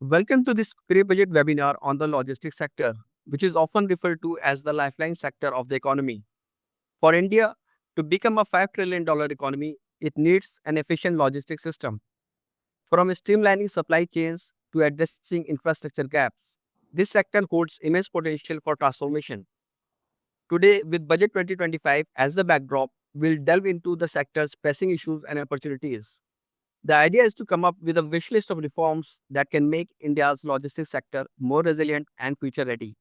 Welcome to this pre-budget webinar on the logistics sector, which is often referred to as the lifeline sector of the economy. For India to become a $5 trillion economy, it needs an efficient logistics system. From streamlining supply chains to addressing infrastructure gaps, this sector holds immense potential for transformation. Today, with Budget 2025 as the backdrop, we'll delve into the sector's pressing issues and opportunities. The idea is to come up with a wish list of reforms that can make India's logistics sector more resilient and future ready.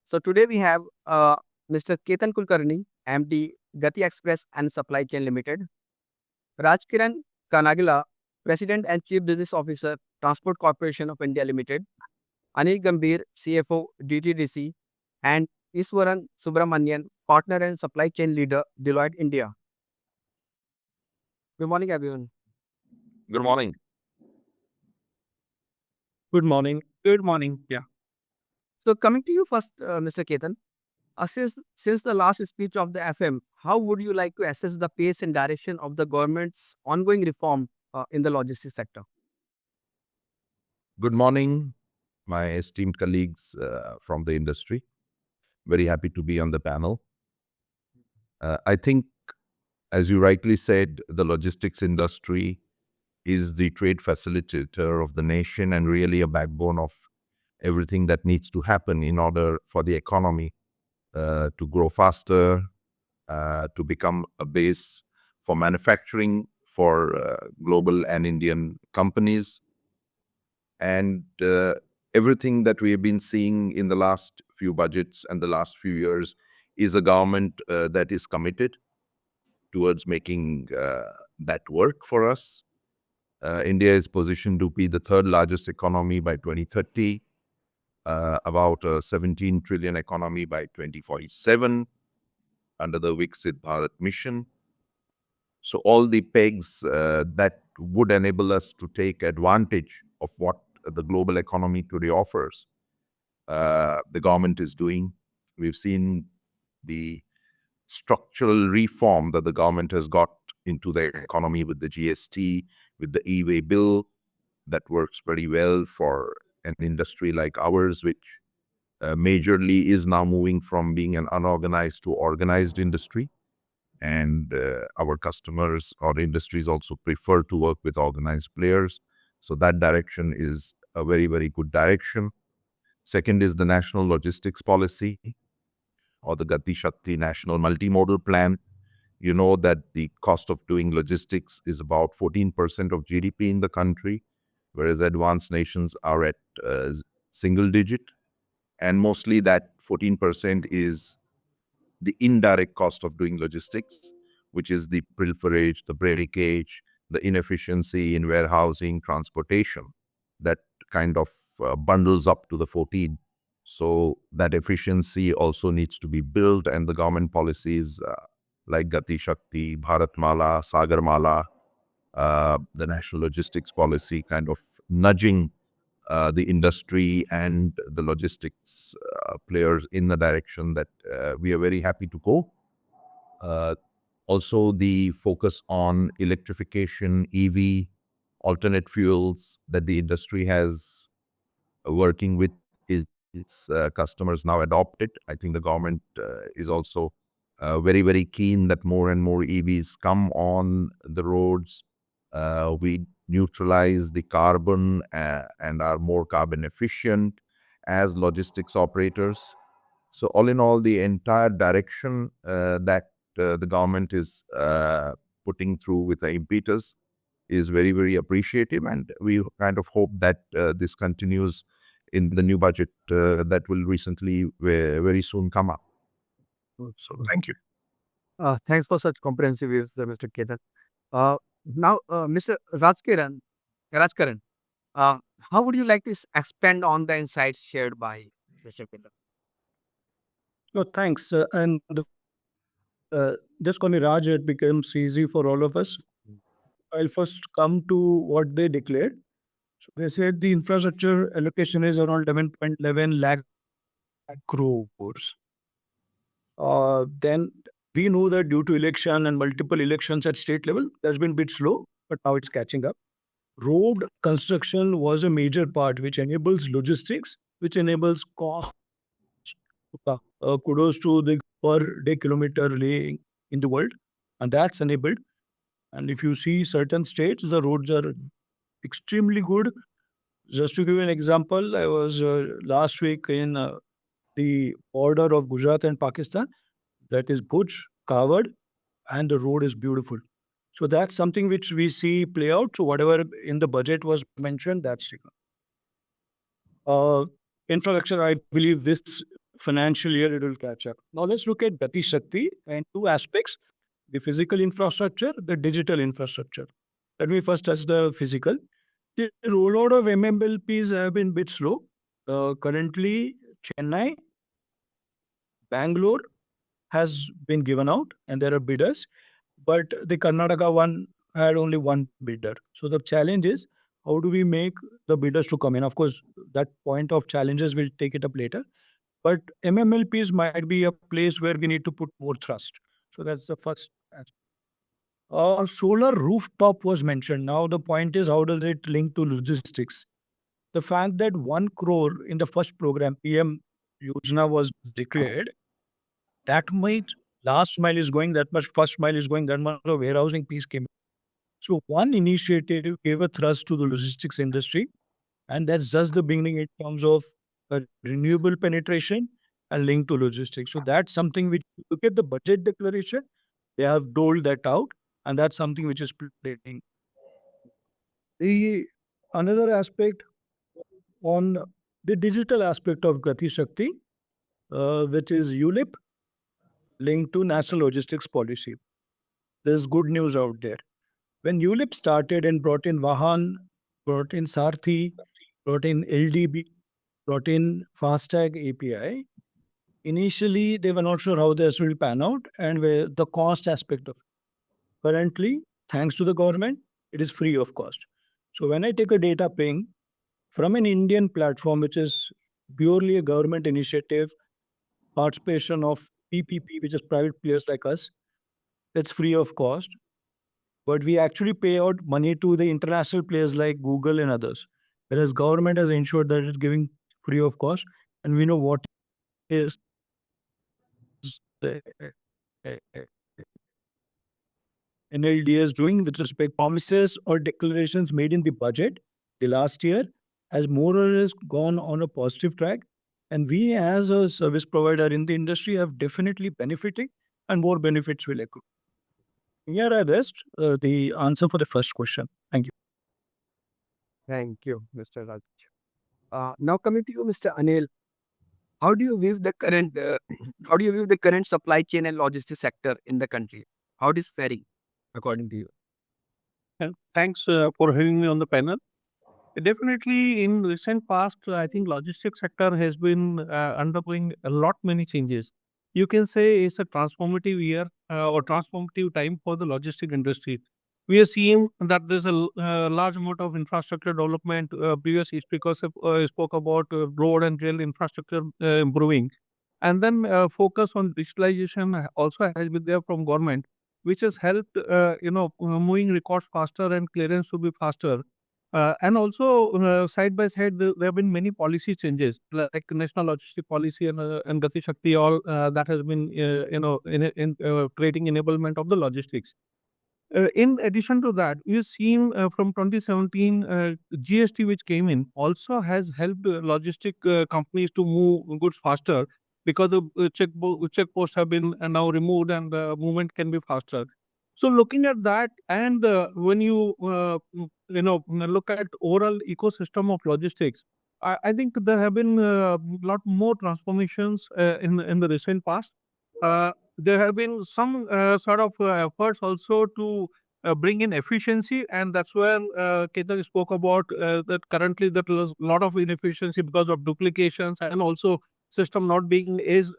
So today we have Mr. Ketan Kulkarni, MD, Gati Express and Supply Chain Limited, Rajkiran Kanagala, President and Chief Business Officer, Transport Corporation of India Limited, Aneel Gambhir, CFO, DTDC, and Easwaran Subramanian, Partner and Supply Chain Leader, Deloitte India. Good morning, everyone. Good morning. Good morning. Good morning. Yeah. So coming to you first, Mr. Ketan, since the last speech of the FM, how would you like to assess the pace and direction of the government's ongoing reform in the logistics sector? Good morning, my esteemed colleagues from the industry. Very happy to be on the panel. I think, as you rightly said, the logistics industry is the trade facilitator of the nation and really a backbone of everything that needs to happen in order for the economy to grow faster, to become a base for manufacturing for global and Indian companies. And everything that we have been seeing in the last few budgets and the last few years is a government that is committed towards making that work for us. India is positioned to be the third largest economy by 2030, about a 17 trillion economy by 2047 under the Viksit Bharat mission. So all the pegs that would enable us to take advantage of what the global economy today offers, the government is doing. We've seen the structural reform that the government has got into the economy with the GST, with the e-way bill, that works very well for an industry like ours, which majorly is now moving from being an unorganized to organized industry. And our customers or industries also prefer to work with organized players. So that direction is a very, very good direction. Second is the National Logistics Policy or the Gati Shakti National Multimodal Plan. You know that the cost of doing logistics is about 14% of GDP in the country, whereas advanced nations are at single digit. And mostly that 14% is the indirect cost of doing logistics, which is the pilferage, the breakage, the inefficiency in warehousing, transportation, that kind of bundles up to the 14. So that efficiency also needs to be built, and the government policies like Gati Shakti, Bharat Mala, Sagar Mala, the national logistics policy kind of nudging the industry and the logistics players in the direction that we are very happy to go. Also, the focus on electrification, EV, alternate fuels that the industry has working with its customers now adopted. I think the government is also very, very keen that more and more EVs come on the roads. We neutralize the carbon and are more carbon efficient as logistics operators. So all in all, the entire direction that the government is putting through with the impetus is very, very appreciative. And we kind of hope that this continues in the new budget that will recently, very soon come up. So thank you. Thanks for such comprehensive views, Mr. Ketan. Now, Mr. Rajkaran, how would you like to expand on the insights shared by Mr. Ketan? No, thanks. And just call me Raj. It becomes easy for all of us. I'll first come to what they declared. So they said the infrastructure allocation is around 11.11 lakh crores. Then we know that due to election and multiple elections at state level, that's been a bit slow, but now it's catching up. road construction was a major part, which enables logistics, which enables cost. Kudos to the per day kilometer laying in the world, and that's enabled. And if you see certain states, the roads are extremely good. Just to give you an example, I was last week in the border of Gujarat and Pakistan. That is Bhuj, Kawad, and the road is beautiful. So that's something which we see play out. So whatever in the budget was mentioned, that's taken. Infrastructure, I believe this financial year it will catch up. Now let's look at Gati Shakti and two aspects: the physical infrastructure, the digital infrastructure. Let me first touch the physical. The rollout of MMLPs have been a bit slow. Currently, Chennai, Bangalore has been given out and there are bidders, but the Karnataka one had only one bidder. So the challenge is how do we make the bidders to come in? Of course, that point of challenges we'll take it up later. But MMLPs might be a place where we need to put more thrust. So that's the first aspect. Solar rooftop was mentioned. Now the point is how does it link to logistics? The fact that 1 crore in the first program, PM Yojana was declared, that might last mile is going that much, first mile is going that much, the warehousing piece came. So one initiative gave a thrust to the logistics industry, and that's just the beginning in terms of renewable penetration and link to logistics. So that's something which look at the budget declaration, they have doled that out, and that's something which is playing. The another aspect on the digital aspect of Gati Shakti, which is ULIP linked to National Logistics Policy. There's good news out there. When ULIP started and brought in Vahan, brought in Sarthi, brought in LDB, brought in FASTag API, initially they were not sure how this will pan out and where the cost aspect of it. Currently, thanks to the government, it is free of cost. So when I take a data ping from an Indian platform, which is purely a government initiative, participation of PPP, which is private players like us, it's free of cost. But we actually pay out money to the international players like Google and others. Whereas government has ensured that it's giving free of cost, and we know what is the NLDS doing with respect promises or declarations made in the budget the last year has more or less gone on a positive track. And we as a service provider in the industry have definitely benefiting and more benefits will accrue. Here I rest the answer for the first question. Thank you. Thank you, Mr. Raj. Now coming to you, Mr. Anil, how do you view the current how do you view the current supply chain and logistics sector in the country? How it is faring, according to you? And thanks for having me on the panel. Definitely, in recent past, I think logistics sector has been undergoing a lot many changes. You can say it's a transformative year or transformative time for the logistic industry. We are seeing that there's a large amount of infrastructure development. Previous speakers spoke about road and rail infrastructure improving, and then focus on digitalization also has been there from government, which has helped moving records faster and clearance to be faster. And also, side by side, there have been many policy changes, like national logistic policy and Gati Shakti, all that has been, in creating enablement of the logistics. In addition to that, we've seen from 2017, GST which came in also has helped logistic companies to move goods faster because the check posts have been now removed and the movement can be faster. So looking at that, and when you look at overall ecosystem of logistics, I think there have been a lot more transformations in the recent past. There have been some sort of efforts also to bring in efficiency, and that's where Ketan spoke about that currently there is a lot of inefficiency because of duplications and also system not being is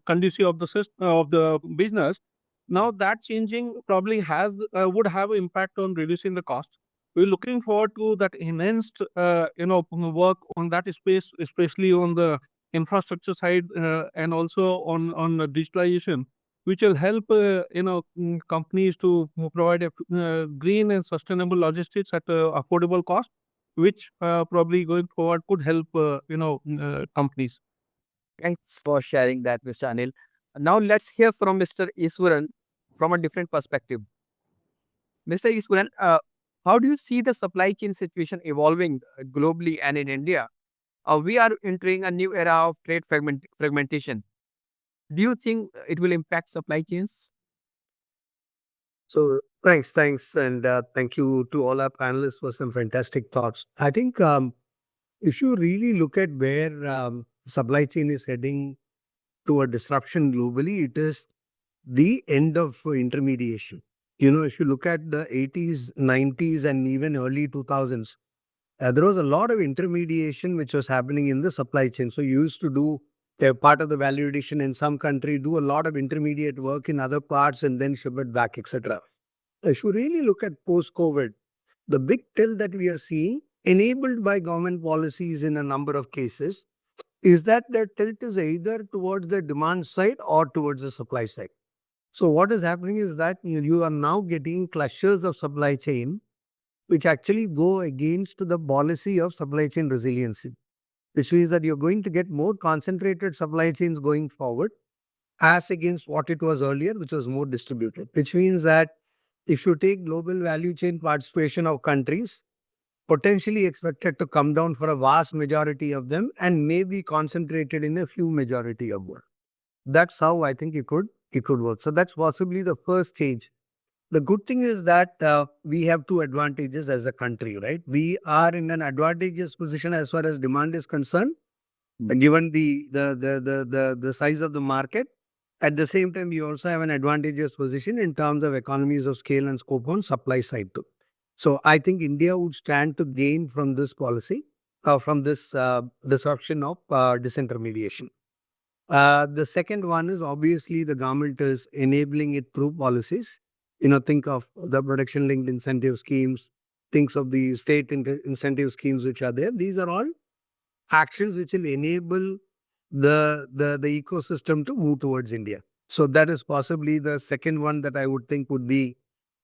conducive of the system of the business. Now that changing probably has would have impact on reducing the cost. We're looking forward to that enhanced work on that space, especially on the infrastructure side and also on digitalization. which will help companies to provide a green and sustainable logistics at affordable cost, which probably going forward could help companies. Thanks for sharing that, Mr. Anil. Now let's hear from Mr. Easwaran from a different perspective. Mr. Easwaran, how do you see the supply chain situation evolving globally and in India? We are entering a new era of trade fragmentation. Do you think it will impact supply chains? So thanks, and thank you to all our panelists for some fantastic thoughts. I think if you really look at where supply chain is heading to a disruption globally, it is the end of intermediation. You know, if you look at the 80s, 90s, and even early 2000s, there was a lot of intermediation which was happening in the supply chain. So you used to do a part of the value addition in some country, do a lot of intermediate work in other parts, and then ship it back, etc. If you really look at post-COVID, the big tilt that we are seeing, enabled by government policies in a number of cases, is that the tilt is either towards the demand side or towards the supply side. So what is happening is that you are now getting clusters of supply chain which actually go against the policy of supply chain resiliency, which means that you're going to get more concentrated supply chains going forward as against what it was earlier, which was more distributed, which means that if you take global value chain participation of countries, potentially expected to come down for a vast majority of them and may be concentrated in a few majority of them. That's how I think it could work. So that's possibly the first stage. The good thing is that we have two advantages as a country, right? We are in an advantageous position as far as demand is concerned, given the size of the market. At the same time, we also have an advantageous position in terms of economies of scale and scope on supply side too. So I think India would stand to gain from this policy, from this disruption of disintermediation. The second one is obviously the government is enabling it through policies. You know, think of the production linked incentive schemes, think of the state incentive schemes which are there. These are all actions which will enable the ecosystem to move towards India. So that is possibly the second one that I would think would be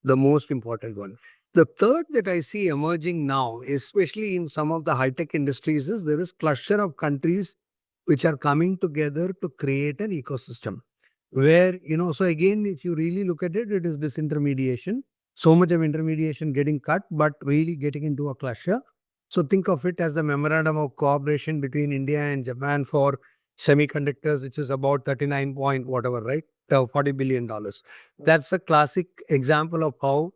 the most important one. The third that I see emerging now, especially in some of the high-tech industries, is there is cluster of countries which are coming together to create an ecosystem where, so again, if you really look at it, it is disintermediation. So much of intermediation getting cut, but really getting into a cluster. So think of it as the memorandum of cooperation between India and Japan for semiconductors, which is about 39 point whatever, right? $40 billion. That's a classic example of how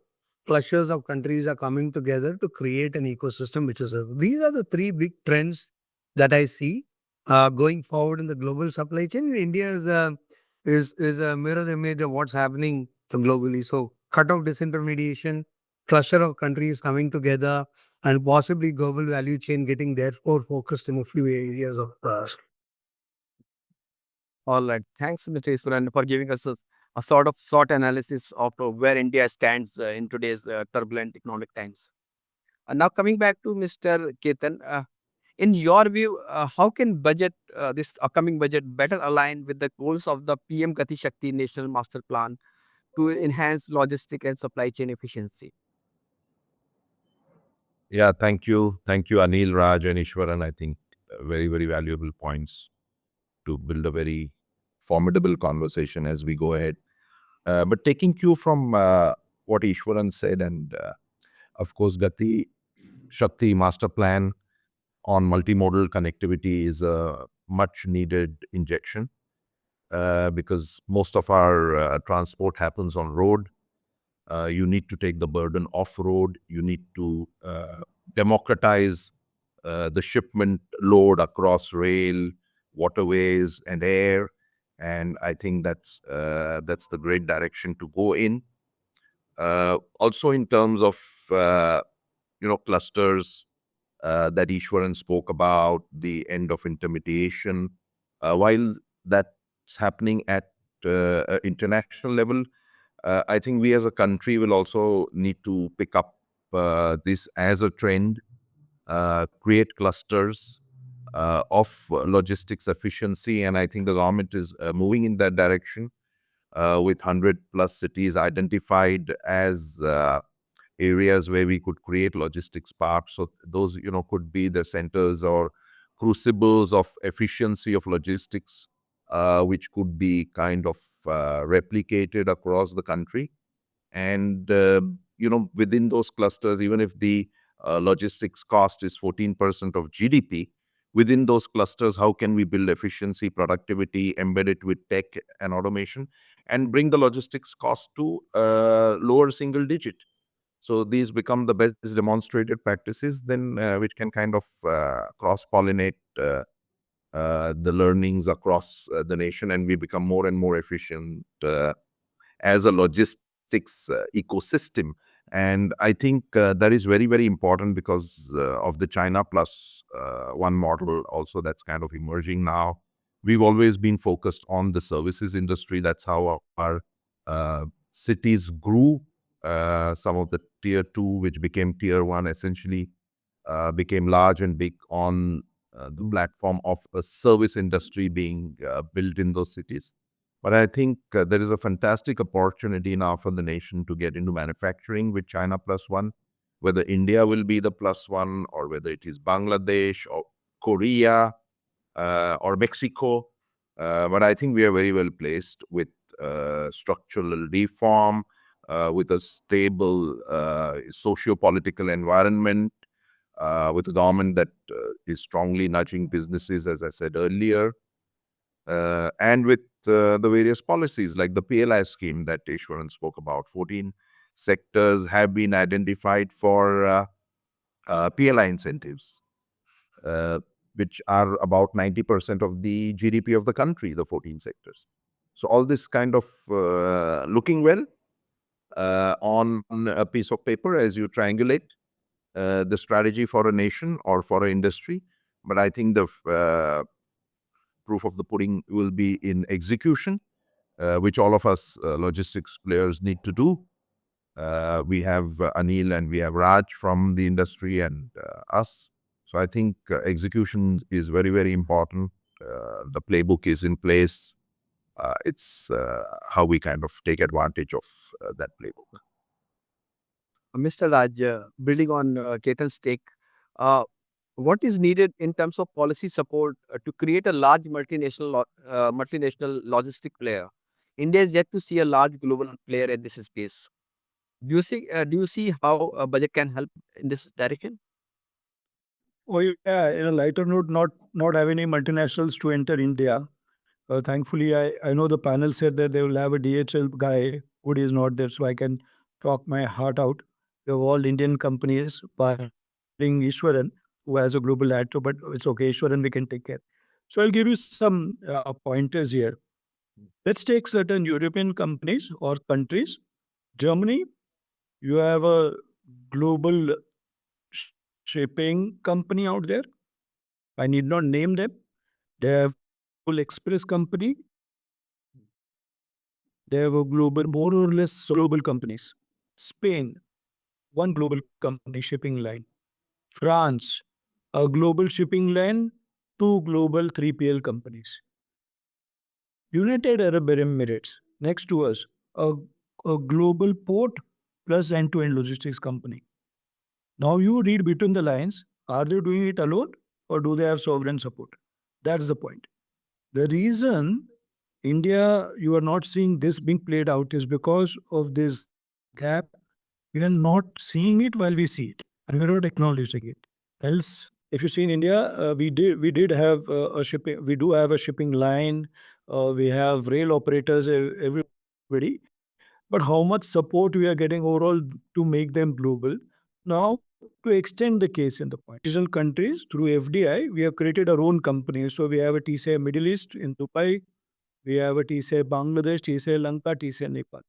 clusters of countries are coming together to create an ecosystem, these are the three big trends that I see going forward in the global supply chain. India is a mirror image of what's happening globally. So cut off disintermediation, cluster of countries coming together, and possibly global value chain getting therefore focused in a few areas of All right. Thanks, Mr. Iswaran, for giving us a sort of short analysis of where India stands in today's turbulent economic times. Now, coming back to Mr. Ketan, in your view, how can this upcoming budget better align with the goals of the PM Gati Shakti National Master Plan to enhance logistic and supply chain efficiency? Yeah, thank you. Thank you, Anil, Raj, and Ishwaran. I think very, very valuable points to build a very formidable conversation as we go ahead. But taking cue from what Ishwaran said, and of course, Gati Shakti Master Plan on multimodal connectivity is a much needed injection because most of our transport happens on road. You need to take the burden off road. You need to democratize the shipment load across rail, waterways, and air. And I think that's the great direction to go in. Also, in terms of clusters that Ishwaran spoke about, the end of intermediation, while that's happening at international level, I think we as a country will also need to pick up this as a trend, create clusters of logistics efficiency, and I think the government is moving in that direction. with 100 plus cities identified as areas where we could create logistics parks. So those, could be the centers or crucibles of efficiency of logistics, which could be kind of replicated across the country. And, within those clusters, even if the logistics cost is 14% of GDP, within those clusters, how can we build efficiency, productivity, embed it with tech and automation, and bring the logistics cost to lower single digit? So these become the best demonstrated practices, then which can kind of cross-pollinate the learnings across the nation, and we become more and more efficient as a logistics ecosystem. And I think that is very, very important because of the China plus one model also that's kind of emerging now. We've always been focused on the services industry. That's how our cities grew. Some of the tier 2, which became tier 1, essentially became large and big on the platform of a service industry being built in those cities. But I think there is a fantastic opportunity now for the nation to get into manufacturing with China plus one, whether India will be the plus one or whether it is Bangladesh or Korea or Mexico. But I think we are very well placed with structural reform, with a stable socio-political environment, with a government that is strongly nudging businesses, as I said earlier, and with the various policies like the PLI scheme that Easwaran spoke about. 14 sectors have been identified for PLI incentives, which are about 90% of the GDP of the country, the 14 sectors. So all this kind of looking well on a piece of paper as you triangulate the strategy for a nation or for an industry. But I think the proof of the pudding will be in execution, which all of us logistics players need to do. We have Aneel and we have Raj from the industry and us. So I think execution is very, very important. The playbook is in place. It's how we kind of take advantage of that playbook. Mr. Raj, building on Ketan's take, what is needed in terms of policy support to create a large multinational logistic player? India is yet to see a large global player in this space. Do you see how a budget can help in this direction? Oh yeah, in a lighter note, not have any multinationals to enter India. Thankfully, I know the panel said that they will have a DHL guy. Wood is not there, so I can talk my heart out. We have all Indian companies, barring Easwaran, who has a global actor, but it's okay. Easwaran, we can take care. So I'll give you some pointers here. Let's take certain European companies or countries. Germany, you have a global shipping company out there. I need not name them. They have full express company. They have a global, more or less global companies. Spain, one global company shipping line. France, a global shipping line, two global 3PL companies. United Arab Emirates, next to us, a global port plus end-to-end logistics company. Now you read between the lines, are they doing it alone or do they have sovereign support? That's the point. The reason India, you are not seeing this being played out is because of this gap. We are not seeing it while we see it, and we are not acknowledging it. Else, if you see in India, we did have a shipping. We do have a shipping line. We have rail operators, everybody. But how much support we are getting overall to make them global? Now, to extend the case in the point, regional countries through FDI, we have created our own company. So we have a TCIL Middle East in Dubai. We have a TCIL Bangladesh, TCIL Lanka, TCIL Nepal.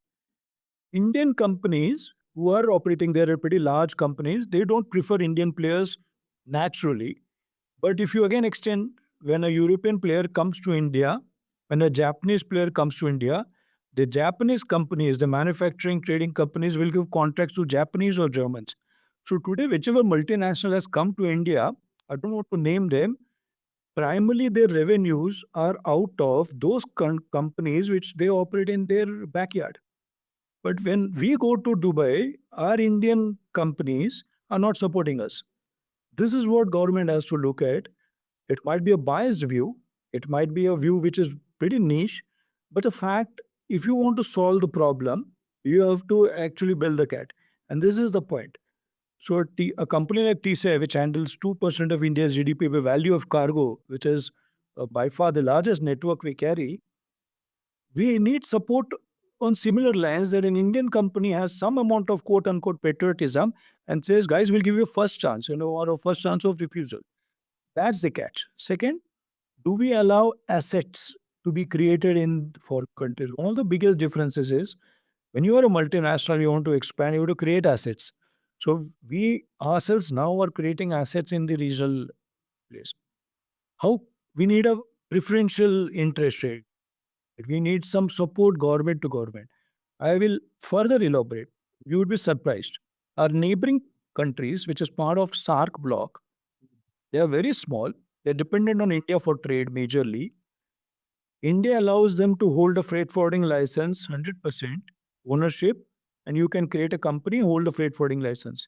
Indian companies who are operating there are pretty large companies. They don't prefer Indian players naturally. But if you again extend, when a European player comes to India, when a Japanese player comes to India, the Japanese companies, the manufacturing trading companies will give contracts to Japanese or Germans. So today, whichever multinational has come to India, I don't want to name them, primarily their revenues are out of those companies which they operate in their backyard. But when we go to Dubai, our Indian companies are not supporting us. This is what government has to look at. It might be a biased view, it might be a view which is pretty niche, but the fact, if you want to solve the problem, you have to actually build the cat. And this is the point. So a company like TCIL, which handles 2% of India's GDP by value of cargo, which is by far the largest network we carry, we need support on similar lines that an Indian company has some amount of quote unquote patriotism and says, guys, we'll give you a first chance, or a first chance of refusal. That's the catch. Second, do we allow assets to be created in foreign countries? One of the biggest differences is when you are a multinational, you want to expand, you have to create assets. So we ourselves now are creating assets in the regional place. How we need a preferential interest rate. We need some support government to government. I will further elaborate. You would be surprised. Our neighboring countries, which is part of SARC bloc, they are very small. They're dependent on India for trade majorly. India allows them to hold a freight forwarding license, 100% ownership, and you can create a company, hold a freight forwarding license.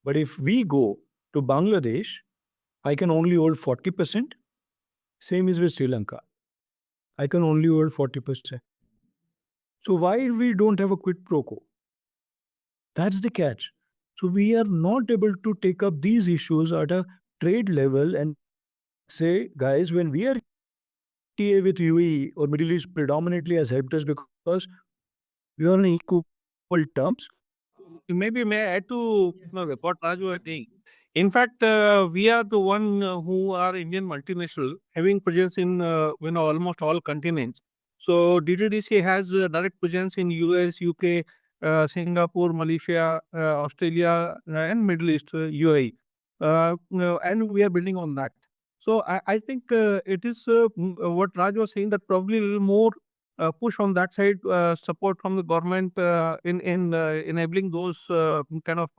But if we go to Bangladesh, I can only hold 40%. Same is with Sri Lanka. I can only hold 40%. So why we don't have a quid pro quo? That's the catch. So we are not able to take up these issues at a trade level and say, guys, when we are TA with UAE or Middle East predominantly has helped us because we are on equal terms. Maybe may I add to what Raj was saying. In fact, we are the one who are Indian multinational having presence in almost all continents. So DTDC has direct presence in US, UK, Singapore, Malaysia, Australia, and Middle East, UAE, and we are building on that. So I think it is what Raj was saying, that probably a little more push on that side, support from the government in enabling those kind of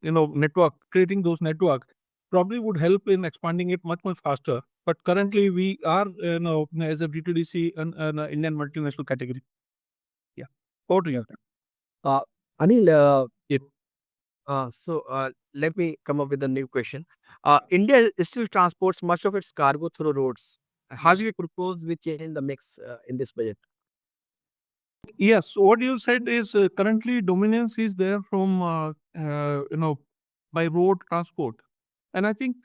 network, creating those network, probably would help in expanding it much faster. But currently we are as a DTDC an Indian multinational category. Yeah, over to you. Anil, let me come up with a new question. India still transports much of its cargo through roads. How do you propose we change the mix in this budget? Yes, what you said is currently dominance is there from by road transport, and I think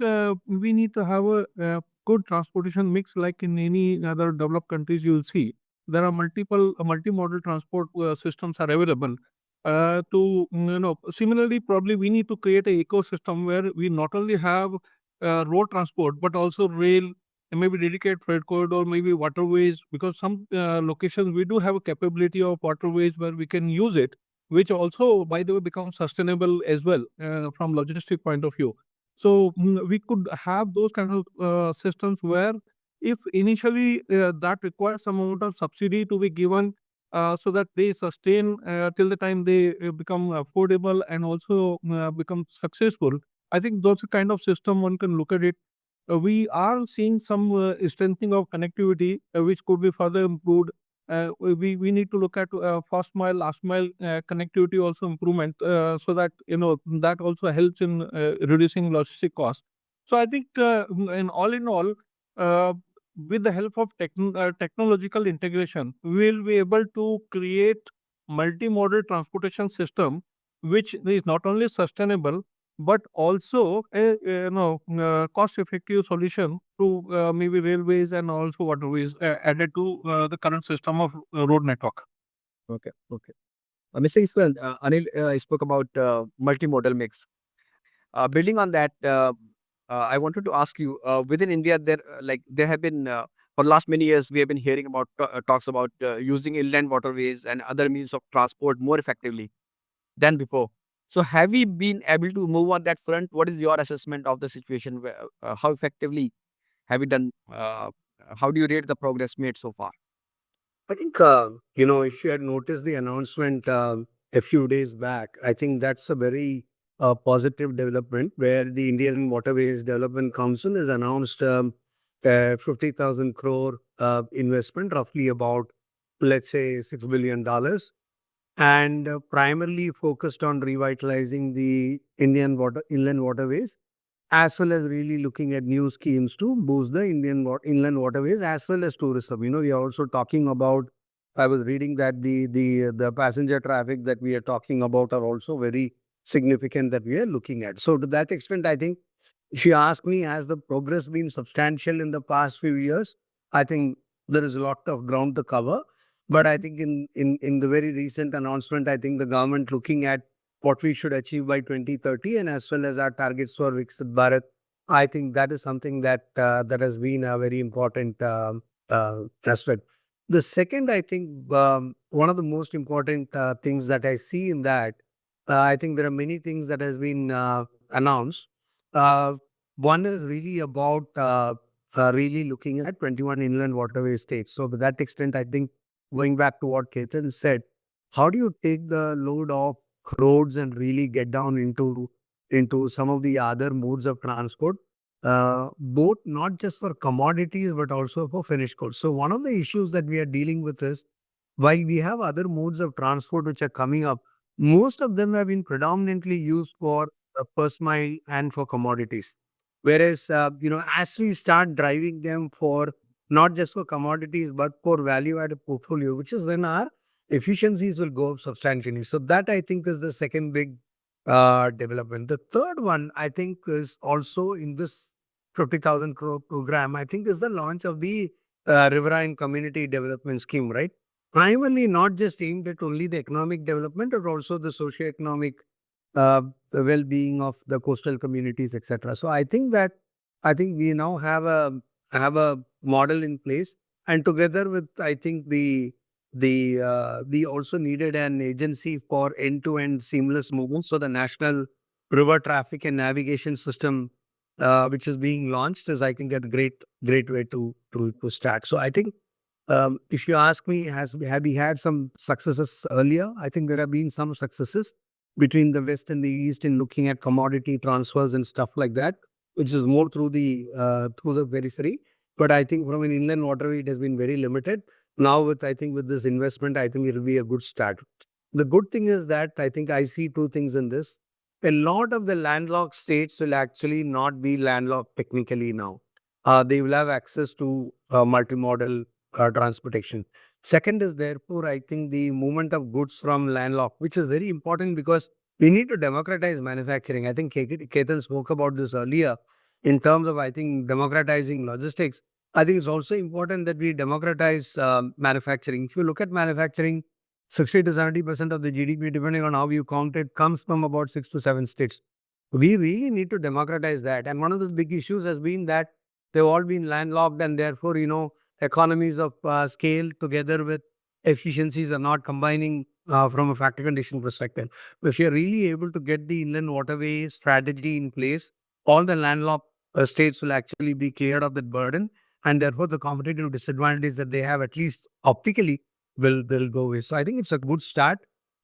we need to have a good transportation mix like in any other developed countries. You will see there are multiple multimodal transport systems are available. Similarly, probably we need to create an ecosystem where we not only have road transport but also rail, and maybe dedicate freight corridor, maybe waterways, because some locations we do have a capability of waterways where we can use it, which also, by the way, becomes sustainable as well from logistic point of view. So we could have those kind of systems where if initially that requires some amount of subsidy to be given so that they sustain till the time they become affordable and also become successful. I think those are kind of system one can look at it. We are seeing some strengthening of connectivity, which could be further improved. We need to look at first mile, last mile connectivity also improvement, so that that also helps in reducing logistic costs. So I think in all, uh, with the help of technological integration, we will be able to create multimodal transportation system, which is not only sustainable but also a cost-effective solution to maybe railways and also waterways added to the current system of road network. Okay. Mr. Easwaran, Anil spoke about multimodal mix. Building on that, I wanted to ask you, within India, there have been for the last many years we have been hearing about talks about using inland waterways and other means of transport more effectively than before. So, have we been able to move on that front? What is your assessment of the situation? How effectively have we done? How do you rate the progress made so far? I think, if you had noticed the announcement a few days back, I think that's a very positive development where the Indian Waterways Development Council has announced 50,000 crore investment, roughly about, let's say, $6 billion, and primarily focused on revitalizing the inland waterways, as well as really looking at new schemes to boost the inland waterways as well as tourism. We are also talking about, I was reading that the passenger traffic that we are talking about are also very significant that we are looking at. So to that extent, I think if you ask me, has the progress been substantial in the past few years? I think there is a lot of ground to cover. But I think in the very recent announcement, I think the government looking at what we should achieve by 2030 and as well as our targets for Viksit Bharat, I think that is something that that has been a very important aspect. The second, I think one of the most important things that I see in that, I think there are many things that has been announced. Uh, One is really about really looking at 21 inland waterway states. So to that extent, I think going back to what Ketan said, how do you take the load off roads and really get down into some of the other modes of transport, both not just for commodities but also for finished goods. So one of the issues that we are dealing with is, while we have other modes of transport which are coming up, most of them have been predominantly used for first mile and for commodities. Whereas, as we start driving them for not just for commodities but for value added portfolio, which is when our efficiencies will go up substantially. So that I think is the second big development. The third one I think is also in this 50,000 crore program, I think is the launch of the Riverine Community Development Scheme, right? Primarily not just aimed at only the economic development, but also the socio-economic the well-being of the coastal communities, etc. So I think we now have a model in place, and together with, I think, we also needed an agency for end-to-end seamless movement. So the National River Traffic and Navigation System, which is being launched, is, I think, a great way to start. So I think if you ask me, have we had some successes earlier? I think there have been some successes between the West and the East in looking at commodity transfers and stuff like that, which is more through the periphery. But I think from an inland waterway, it has been very limited. Now with this investment, I think it will be a good start. The good thing is that I think I see two things in this. A lot of the landlocked states will actually not be landlocked technically now. They will have access to multimodal transportation. Second is, therefore, I think the movement of goods from landlocked, which is very important because we need to democratize manufacturing. I think Ketan spoke about this earlier in terms of, I think, democratizing logistics. I think it's also important that we democratize manufacturing. If you look at manufacturing, 60 to 70% of the GDP, depending on how you count it, comes from about 6 to 7 states. We really need to democratize that. And one of the big issues has been that they've all been landlocked, and therefore, economies of scale together with efficiencies are not combining from a factor condition perspective. If you're really able to get the inland waterway strategy in place, all the landlocked states will actually be cleared of that burden, and therefore the competitive disadvantage that they have, at least optically, will go away. So I think it's a good start,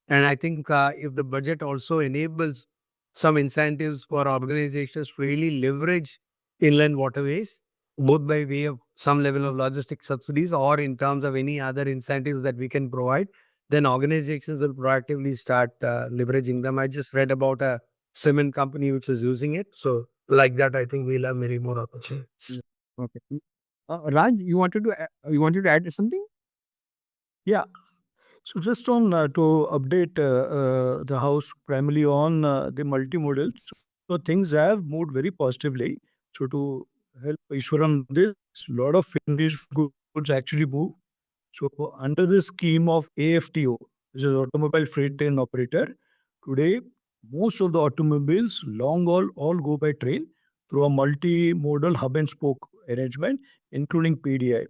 and I think if the budget also enables some incentives for organizations to really leverage inland waterways, both by way of some level of logistic subsidies or in terms of any other incentives that we can provide, then organizations will proactively start leveraging them. I just read about a cement company which is using it. So like that, I think we'll have many more opportunities. Okay. Raj, you wanted to add something? Yeah. So just on to update the house primarily on the multimodal. So things have moved very positively. So to help Easwaran, this lot of finished goods actually move. So under the scheme of AFTO, which is Automobile Freight Train Operator, today most of the automobiles long haul all go by train through a multimodal hub and spoke arrangement, including PDI.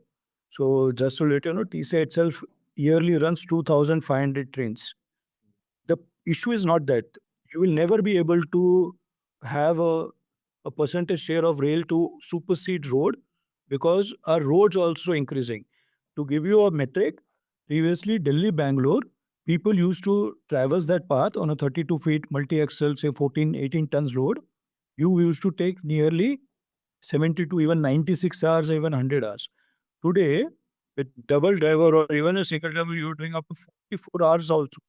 So just to let you know, TCIL itself yearly runs 2,500 trains. The issue is not that you will never be able to have a percentage share of rail to supersede road, because our roads also increasing. To give you a metric, previously Delhi Bangalore, people used to traverse that path on a 32 feet multi-axle, say 14, 18 tons load. You used to take nearly 72, even 96 hours, even 100 hours. Today, with double driver or even a single driver, you're doing up to 44 hours also.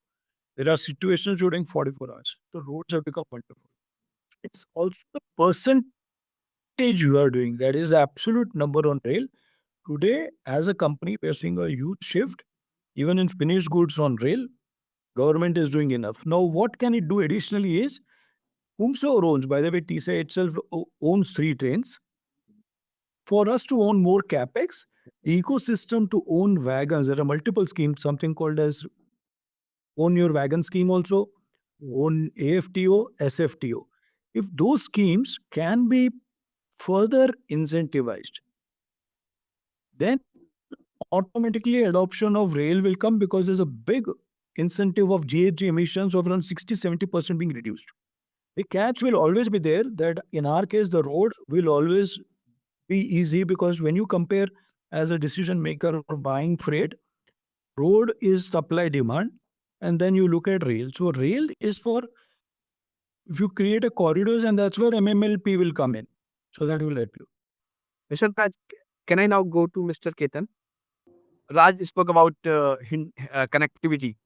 There are situations you're doing 44 hours. The roads have become wonderful. It's also the percentage you are doing. That is absolute number on rail. Today, as a company, we are seeing a huge shift, even in finished goods on rail. Government is doing enough. Now, what can it do additionally is, whomsoever owns, by the way, TCI itself owns 3 trains. For us to own more capex, the ecosystem to own wagons, there are multiple schemes, something called as own your wagon scheme also, own AFTO, SFTO. If those schemes can be further incentivized, then automatically adoption of rail will come, because there's a big incentive of GHG emissions of around 60-70% being reduced. The catch will always be there that in our case, the road will always be easy, because when you compare as a decision maker for buying freight, road is supply demand, and then you look at rail. So rail is for, if you create a corridors, and that's where MMLP will come in. So that will help you. Mr. Raj, can I now go to Mr. Ketan? Raj spoke about connectivity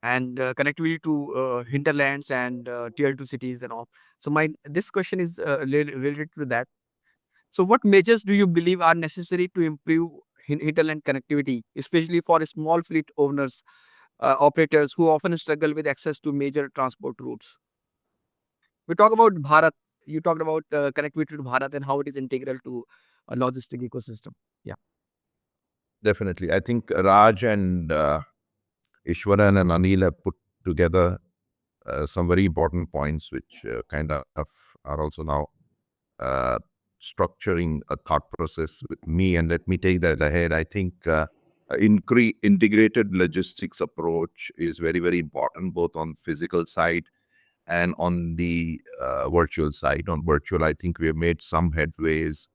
and connectivity to hinterlands and tier 2 cities and all. So this question is related to that. So what measures do you believe are necessary to improve hinterland connectivity, especially for small fleet owners, operators who often struggle with access to major transport routes? We talk about Bharat. You talked about connectivity to Bharat and how it is integral to a logistic ecosystem. Yeah. Definitely. I think Raj and Easwaran and Aneel have put together some very important points, which kind of are also now structuring a thought process with me. And let me take that ahead. I think integrated logistics approach is very, very important, both on physical side and on the virtual side. On virtual, I think we have made some headways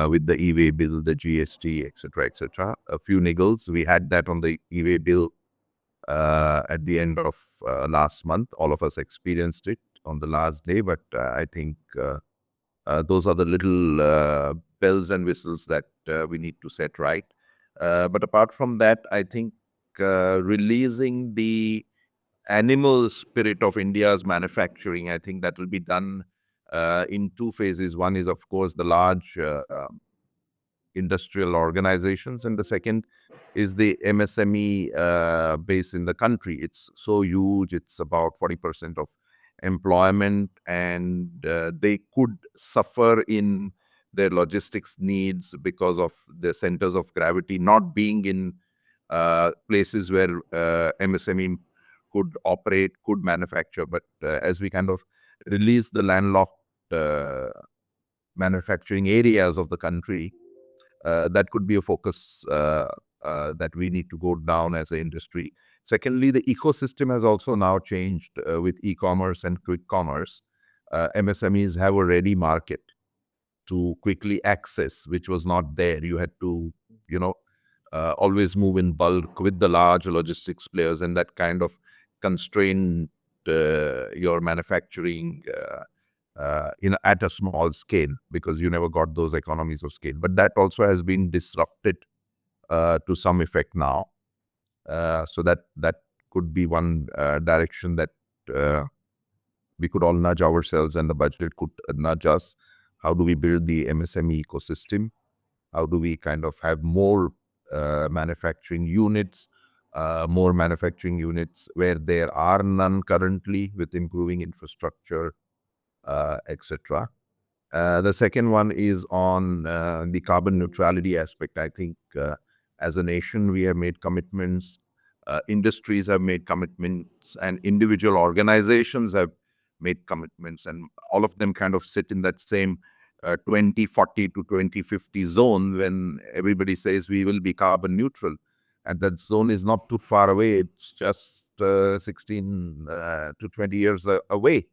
with the e-way bill, the GST, etc., etc. A few niggles. We had that on the e-way bill at the end of last month. All of us experienced it on the last day, but I think those are the little bells and whistles that we need to set right. But apart from that, I think releasing the animal spirit of India's manufacturing, I think that will be done in 2 phases. One is, of course, the large industrial organizations, and the second is the MSME base in the country. It's so huge. It's about 40% of employment, and they could suffer in their logistics needs because of the centers of gravity not being in places where MSME could operate, could manufacture. But as we kind of release the landlocked manufacturing areas of the country, that could be a focus that we need to go down as an industry. Secondly, the ecosystem has also now changed with e-commerce and quick commerce. MSMEs have a ready market to quickly access, which was not there. You had to, always move in bulk with the large logistics players, and that kind of constrained your manufacturing at a small scale, because you never got those economies of scale. But that also has been disrupted to some effect now. So that could be one direction that we could all nudge ourselves, and the budget could nudge us. How do we build the MSME ecosystem? How do we kind of have more manufacturing units, where there are none currently, with improving infrastructure, etc. The second one is on the carbon neutrality aspect. I think as a nation, we have made commitments, industries have made commitments, and individual organizations have made commitments, and all of them kind of sit in that same 2040 to 2050 zone, when everybody says we will be carbon neutral. And that zone is not too far away. It's just 16 to 20 years away.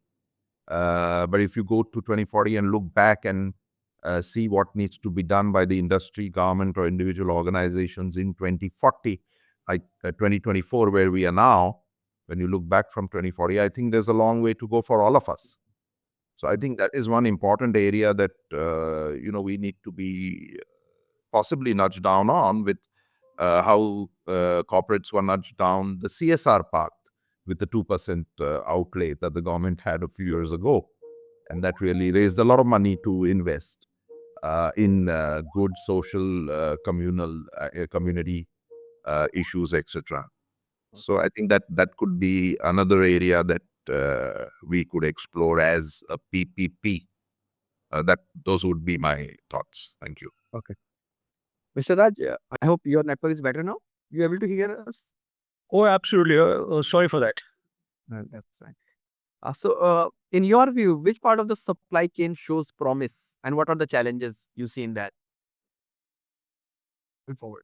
But if you go to 2040 and look back and see what needs to be done by the industry, government, or individual organizations in 2040, like 2024, where we are now, when you look back from 2040, I think there's a long way to go for all of us. So I think that is one important area that, we need to be possibly nudged down on with how corporates were nudged down the CSR path with the 2% outlay that the government had a few years ago. And that really raised a lot of money to invest in good social, communal, community issues, etc. So I think that could be another area that we could explore as a PPP. Those would be my thoughts. Thank you. Okay. Mr. Raj, I hope your network is better now. You able to hear us? Oh, absolutely. Sorry for that. That's fine. In your view, which part of the supply chain shows promise, and what are the challenges you see in that? Going forward.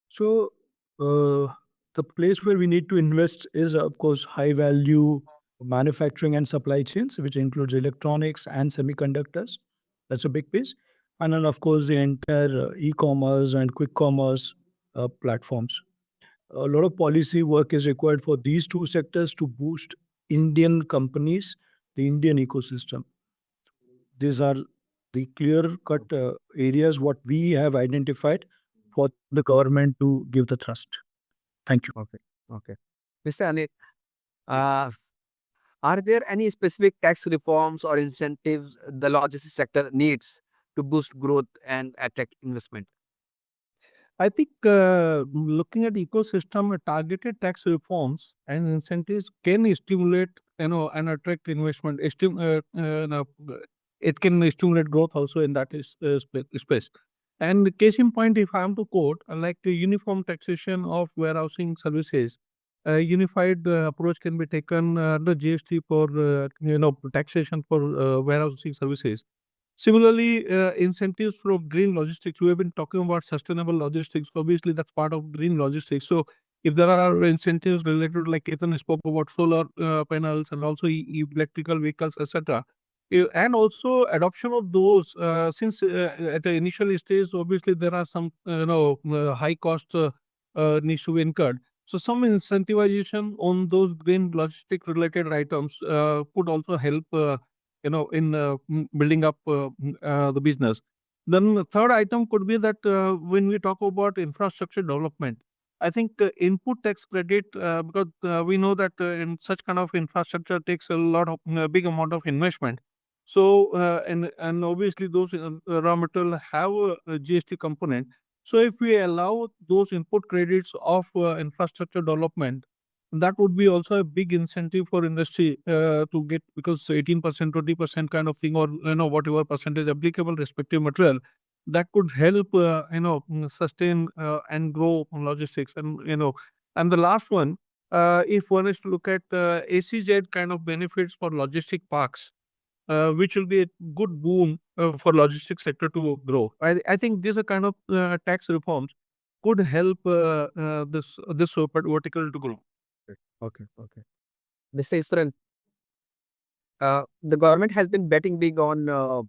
So, the place where we need to invest is, of course, high value manufacturing and supply chains, which includes electronics and semiconductors. That's a big piece. And then, of course, the entire e-commerce and quick commerce platforms. A lot of policy work is required for these two sectors to boost Indian companies, the Indian ecosystem. These are the clear-cut areas what we have identified for the government to give the thrust. Thank you. Okay. Mr. Anil, uh, are there any specific tax reforms or incentives the logistics sector needs to boost growth and attract investment? I think looking at ecosystem, targeted tax reforms and incentives can stimulate, and attract investment. It can stimulate growth also in that space. And case in point, if I am to quote, like the uniform taxation of warehousing services, a unified approach can be taken, the GST for taxation for warehousing services. Similarly, incentives for green logistics. We have been talking about sustainable logistics. Obviously, that's part of green logistics. So, if there are incentives related, like Ketan spoke about solar panels and also electrical vehicles, etc., and also adoption of those, since at the initial stage, obviously there are some high cost needs to be incurred. So, some incentivization on those green logistic related items could also help. In building up the business. Then the third item could be that when we talk about infrastructure development, I think input tax credit, because we know that in such kind of infrastructure takes a lot of big amount of investment. So and obviously those raw material have a GST component. So if we allow those input credits of infrastructure development, that would be also a big incentive for industry to get, because 18%, 20% kind of thing, or whatever percentage applicable respective material, that could help sustain and grow logistics. And the last one, if one is to look at ACZ kind of benefits for logistic parks, which will be a good boom for logistics sector to grow. I think these are kind of tax reforms could help this vertical to grow. Okay. Mr. Isran, the government has been betting big on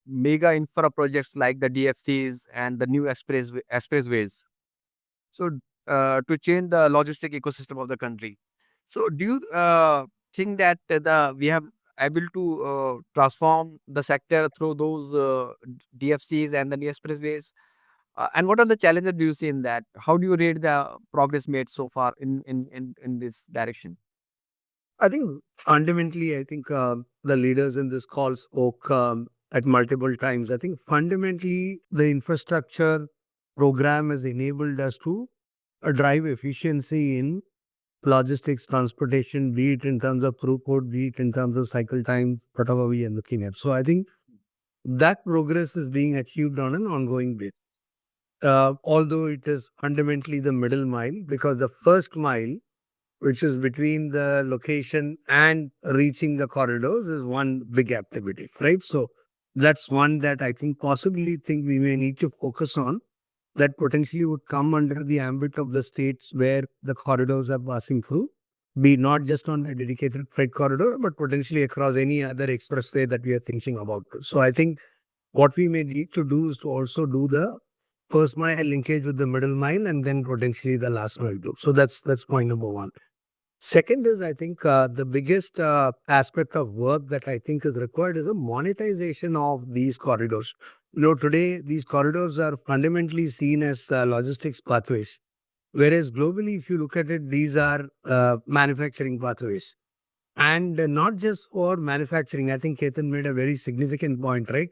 mega infra projects like the DFCs and the new expressways. So, to change the logistic ecosystem of the country. So, do you think that we have able to transform the sector through those DFCs and the new expressways? And what are the challenges do you see in that? How do you rate the progress made so far in this direction? I think fundamentally, the leaders in this call spoke at multiple times. I think fundamentally, the infrastructure program has enabled us to drive efficiency in logistics, transportation, be it in terms of throughput, be it in terms of cycle times, whatever we are looking at. So I think that progress is being achieved on an ongoing basis. Although it is fundamentally the middle mile, because the first mile, which is between the location and reaching the corridors, is one big activity, right? So that's one that I think we may need to focus on, that potentially would come under the ambit of the states where the corridors are passing through, be not just on a dedicated freight corridor, but potentially across any other expressway that we are thinking about. So I think what we may need to do is to also do the first mile linkage with the middle mile and then potentially the last mile too. So that's point number one. Second is, I think the biggest aspect of work that I think is required is a monetization of these corridors. Today these corridors are fundamentally seen as logistics pathways, whereas globally, if you look at it, these are manufacturing pathways. And not just for manufacturing. I think Ketan made a very significant point, right?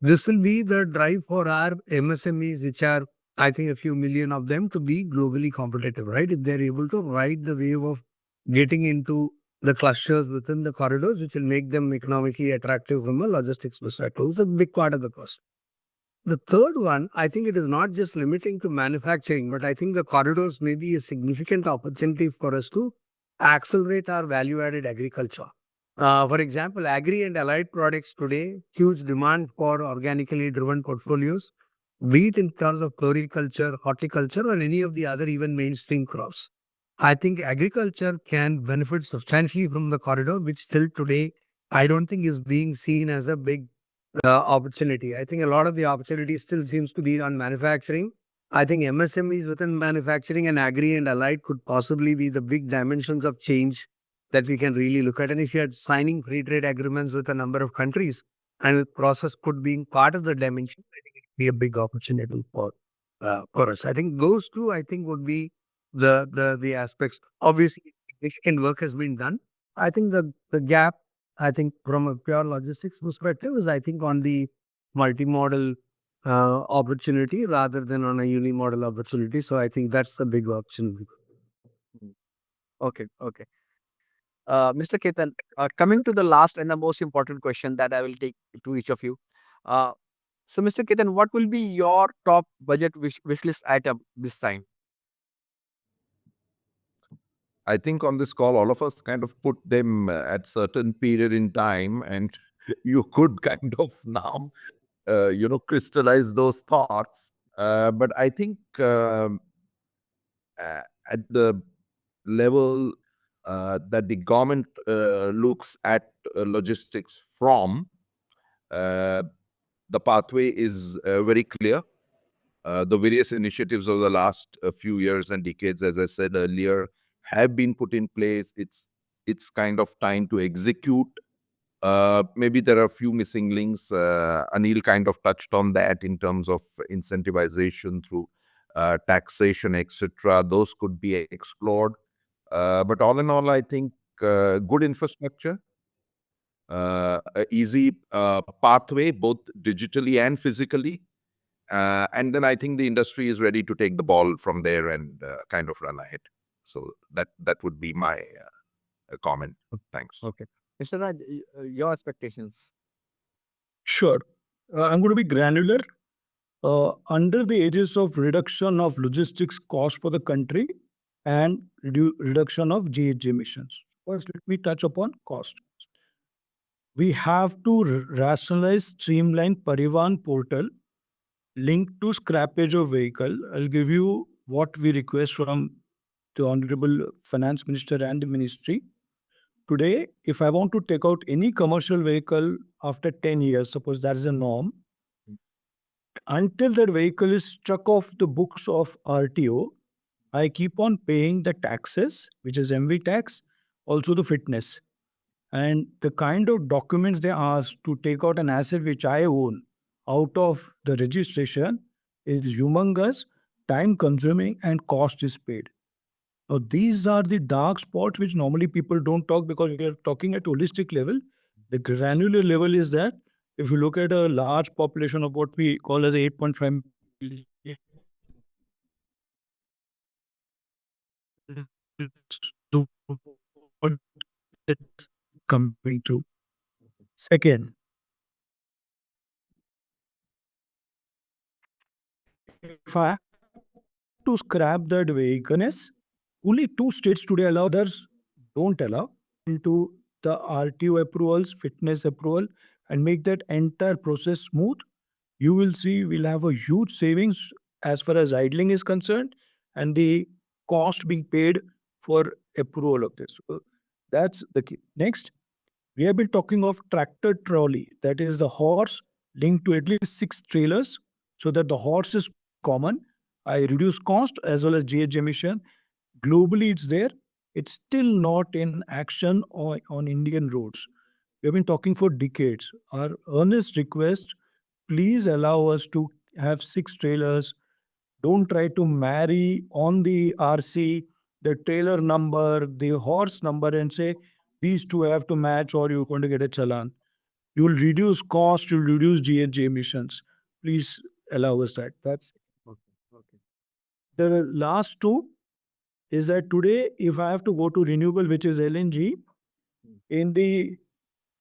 This will be the drive for our MSMEs, which are, I think, a few million of them, to be globally competitive, right? If they're able to ride the wave of getting into the clusters within the corridors, which will make them economically attractive from a logistics perspective. It's a big part of the cost. The third one, I think it is not just limiting to manufacturing, but I think the corridors may be a significant opportunity for us to accelerate our value-added agriculture. For example, agri and allied products today, huge demand for organically driven portfolios, be it in terms of floriculture, horticulture, or any of the other even mainstream crops. I think agriculture can benefit substantially from the corridor, which still today I don't think is being seen as a big opportunity. I think a lot of the opportunity still seems to be on manufacturing. I think MSMEs within manufacturing and agri and allied could possibly be the big dimensions of change that we can really look at. And if you are signing free trade agreements with a number of countries and with process could being part of the dimension, I think it would be a big opportunity for us. I think those two, I think, would be the aspects. Obviously, significant work has been done. I think the gap, I think, from a pure logistics perspective, is, I think, on the multimodal opportunity rather than on a unimodal opportunity. So I think that's the big opportunity. Okay, okay. Mr. Ketan, coming to the last and the most important question that I will take to each of you. So, Mr. Ketan, what will be your top budget wish list item this time? I think on this call, all of us kind of put them at certain period in time, and you could kind of now, crystallize those thoughts. But I think at the level that the government looks at logistics from, the pathway is very clear. The various initiatives over the last few years and decades, as I said earlier, have been put in place. It's kind of time to execute. Maybe there are a few missing links. Aneel kind of touched on that in terms of incentivization through taxation, etc. Those could be explored. But all in all, I think good infrastructure, a easy pathway, both digitally and physically. And then I think the industry is ready to take the ball from there and kind of run ahead. So that would be my comment. Thanks. Okay. Mr. Raj, your expectations? Sure. I'm going to be granular. Under the aegis of reduction of logistics cost for the country and reduction of GHG emissions. First, let me touch upon cost. We have to rationalize, streamline Parivan portal linked to scrappage of vehicle. I'll give you what we request from the Honorable Finance Minister and the Ministry. Today, if I want to take out any commercial vehicle after 10 years, suppose that is a norm, until that vehicle is struck off the books of RTO, I keep on paying the taxes, which is MV tax, also the fitness. And the kind of documents they ask to take out an asset which I own out of the registration is humongous, time consuming, and cost is paid. Now, these are the dark spots which normally people don't talk because we are talking at holistic level. The granular level is that if you look at a large population of what we call as 8.5 million, so what it's coming to. Second, if I have to scrap that vehicle, only 2 states today allow, others don't allow, into the RTO approvals, fitness approval, and make that entire process smooth. You will see we'll have a huge savings as far as idling is concerned and the cost being paid for approval of this. So that's the key. Next, we have been talking of tractor trolley, that is the horse linked to at least 6 trailers so that the horse is common. I reduce cost as well as GHG emission. Globally, it's there. it's still not in action on Indian roads. We have been talking for decades. Our earnest request, please allow us to have 6 trailers. Don't try to marry on the RC the trailer number, the horse number, and say these two have to match or you're going to get a challan. You will reduce cost, you'll reduce GHG emissions. Please allow us that. That's the last two is that today, if I have to go to renewable, which is LNG, in the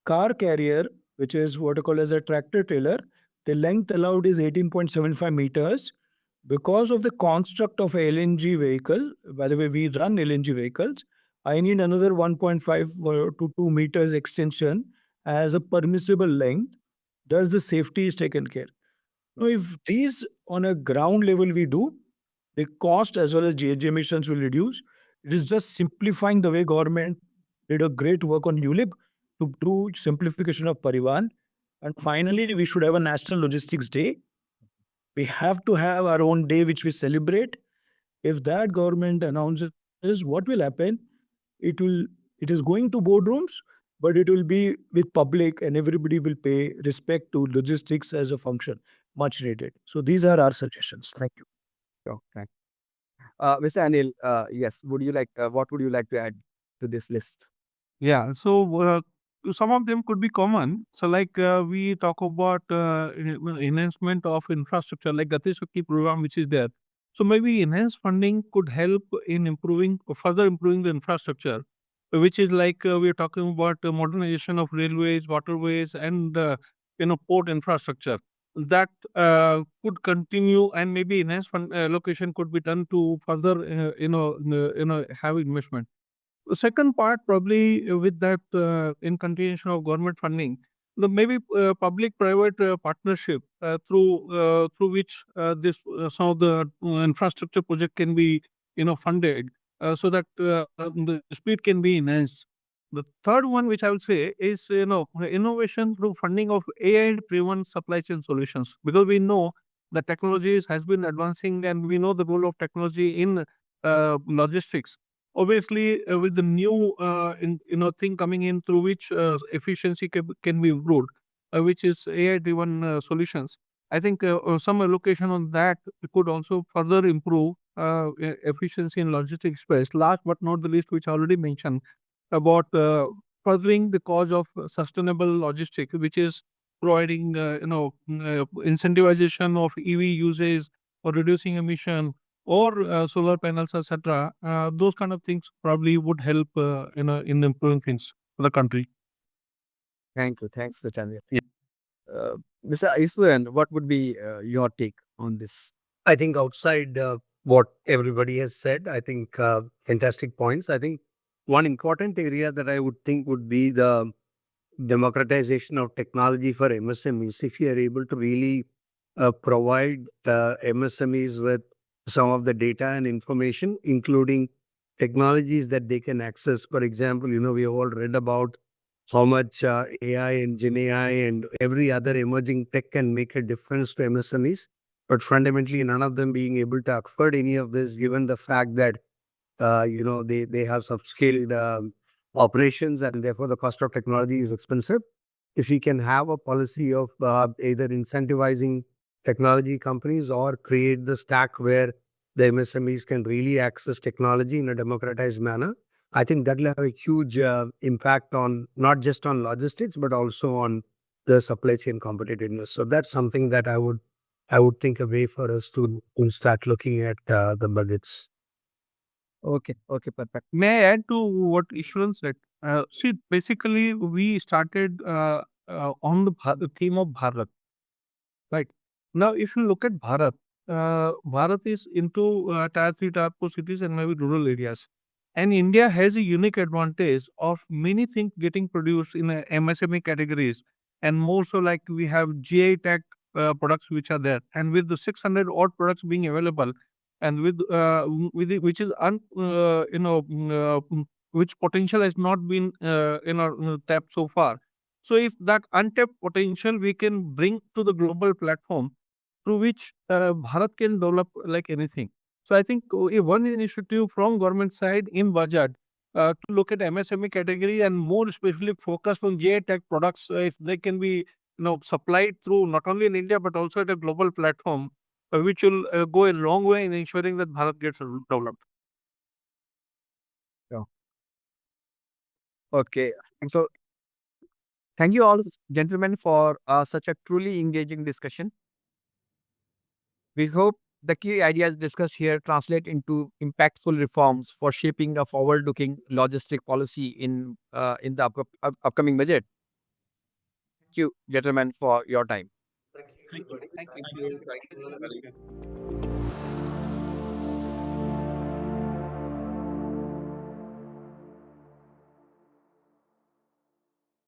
car carrier, which is what I call as a tractor trailer, the length allowed is 18.75 meters. Because of the construct of a LNG vehicle, by the way, we run LNG vehicles, I need another 1.5 to 2 meters extension as a permissible length. Thus, the safety is taken care. Now, if these on a ground level we do, the cost as well as GHG emissions will reduce. It is just simplifying the way government did a great work on ULIP to do simplification of Parivan. And finally, we should have a National Logistics Day. We have to have our own day which we celebrate. If that government announces what will happen, it is going to boardrooms, but it will be with public and everybody will pay respect to logistics as a function. Much needed. So these are our suggestions. Thank you. Sure, thank Mr. Anil, yes, what would you like to add to this list? Yeah, so some of them could be common. So, like we talk about enhancement of infrastructure, like Gati program, which is there. So, maybe enhanced funding could help in further improving the infrastructure, which is like we are talking about modernization of railways, waterways, and port infrastructure. That could continue, and maybe enhanced fund allocation could be done to further, have investment. The second part, probably with that, in continuation of government funding, the maybe public-private partnership through which this some of the infrastructure project can be funded, so that the speed can be enhanced. The third one, which I would say, is innovation through funding of AI-driven supply chain solutions, because we know the technologies has been advancing, and we know the role of technology in logistics. Obviously, with the new thing coming in through which efficiency can be improved, which is AI driven solutions. I think some allocation on that could also further improve efficiency in logistics space. Last but not the least, which I already mentioned about furthering the cause of sustainable logistics, which is providing incentivization of EV usage or reducing emission, or solar panels, etc. Those kind of things probably would help in improving things for the country. Thank you. Thanks, Mr. Anil. Mr. Easwaran, what would be your take on this? I think outside what everybody has said, I think fantastic points. I think one important area that I would think would be the democratization of technology for MSMEs. If you are able to really provide MSMEs with some of the data and information, including technologies that they can access. For example, we have all read about how much AI and Gen AI and every other emerging tech can make a difference to MSMEs. But fundamentally, none of them being able to afford any of this, given the fact that they have subscaled operations, and therefore the cost of technology is expensive. If we can have a policy of either incentivizing technology companies or create the stack where the MSMEs can really access technology in a democratized manner, I think that will have a huge impact on not just on logistics, but also on the supply chain competitiveness. So that's something that I would think a way for us to start looking at the budgets. Okay, perfect. May I add to what Ishwaran said? See, basically, we started on the theme of Bharat. Right. Now, if you look at Bharat, Bharat is into tier 3, tier 4 cities and maybe rural areas. And India has a unique advantage of many things getting produced in MSME categories. And more so, like we have GI tech products which are there. And with the 600 odd products being available, and which is which potential has not been tapped so far. So if that untapped potential we can bring to the global platform, through which Bharat can develop like anything. So I think one initiative from government side in budget to look at MSME category and more especially focus on GI tech products. If they can be supplied through not only in India but also at a global platform, which will go a long way in ensuring that Bharat gets developed. Okay. So thank you all, gentlemen, for such a truly engaging discussion. We hope the key ideas discussed here translate into impactful reforms for shaping a forward-looking logistic policy in the upcoming budget. Thank you, gentlemen, for your time. Thank you, everybody. Thank Thank you. you. Thank you.